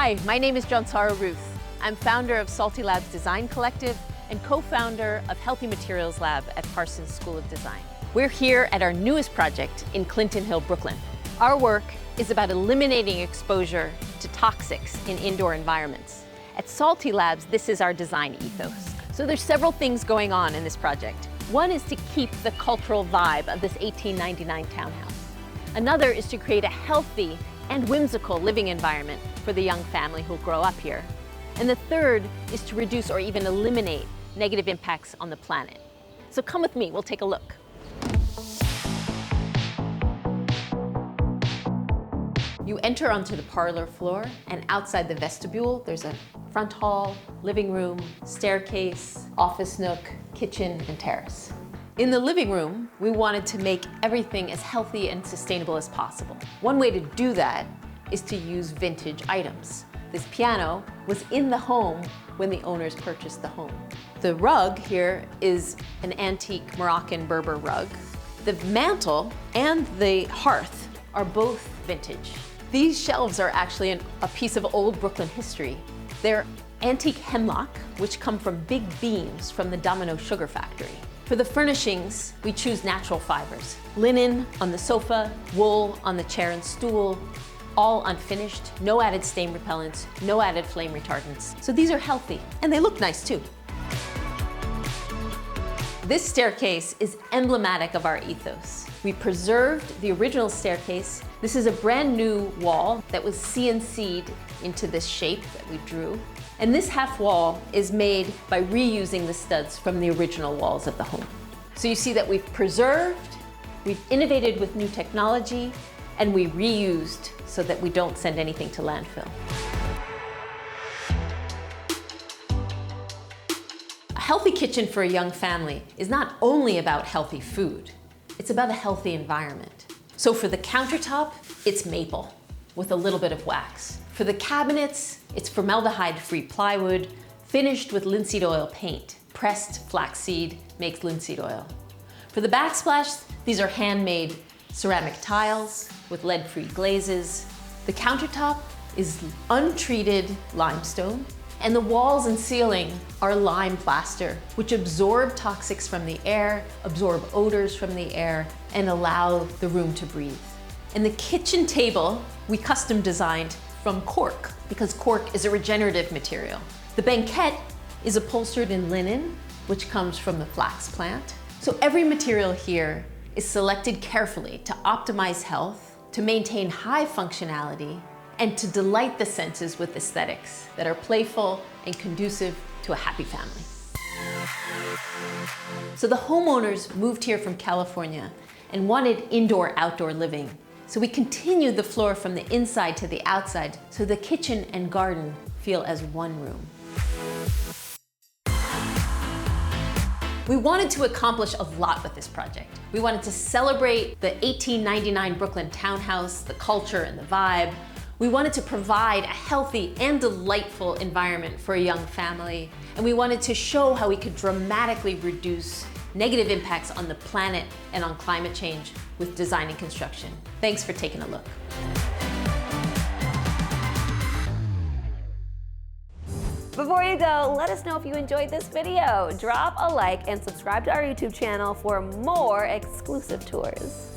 Hi, my name is Jonsara Ruth. I'm founder of Salty Labs Design Collective and co-founder of Healthy Materials Lab at Parsons School of Design. We're here at our newest project in Clinton Hill, Brooklyn. Our work is about eliminating exposure to toxics in indoor environments. At Salty Labs, this is our design ethos. So there's several things going on in this project. One is to keep the cultural vibe of this 1899 townhouse. Another is to create a healthy and whimsical living environment for the young family who'll grow up here. And the third is to reduce or even eliminate negative impacts on the planet. So come with me, we'll take a look. You enter onto the parlor floor, and outside the vestibule, there's a front hall, living room, staircase, office nook, kitchen, and terrace. In the living room, we wanted to make everything as healthy and sustainable as possible. One way to do that is to use vintage items. This piano was in the home when the owners purchased the home. The rug here is an antique Moroccan Berber rug. The mantle and the hearth are both vintage. These shelves are actually a piece of old Brooklyn history. They're antique hemlock, which come from big beams from the Domino Sugar Factory. For the furnishings, we choose natural fibers. Linen on the sofa, wool on the chair and stool, all unfinished, no added stain repellents, no added flame retardants. So these are healthy, and they look nice too. This staircase is emblematic of our ethos. We preserved the original staircase. This is a brand new wall that was CNC'd into this shape that we drew. And this half wall is made by reusing the studs from the original walls of the home. So you see that we've preserved, we've innovated with new technology, and we reused so that we don't send anything to landfill. A healthy kitchen for a young family is not only about healthy food, it's about a healthy environment. So for the countertop, it's maple with a little bit of wax. For the cabinets, it's formaldehyde-free plywood finished with linseed oil paint. Pressed flaxseed makes linseed oil. For the backsplash, these are handmade ceramic tiles with lead-free glazes. The countertop is untreated limestone, and the walls and ceiling are lime plaster, which absorb toxics from the air, absorb odors from the air, and allow the room to breathe. And the kitchen table, we custom designed from cork, because cork is a regenerative material. The banquette is upholstered in linen, which comes from the flax plant. So every material here is selected carefully to optimize health, to maintain high functionality, and to delight the senses with aesthetics that are playful and conducive to a happy family. So the homeowners moved here from California and wanted indoor-outdoor living. So we continued the floor from the inside to the outside so the kitchen and garden feel as one room. We wanted to accomplish a lot with this project. We wanted to celebrate the 1899 Brooklyn townhouse, the culture and the vibe. We wanted to provide a healthy and delightful environment for a young family. And we wanted to show how we could dramatically reduce negative impacts on the planet and on climate change with design and construction. Thanks for taking a look. Before you go, let us know if you enjoyed this video. Drop a like and subscribe to our YouTube channel for more exclusive tours.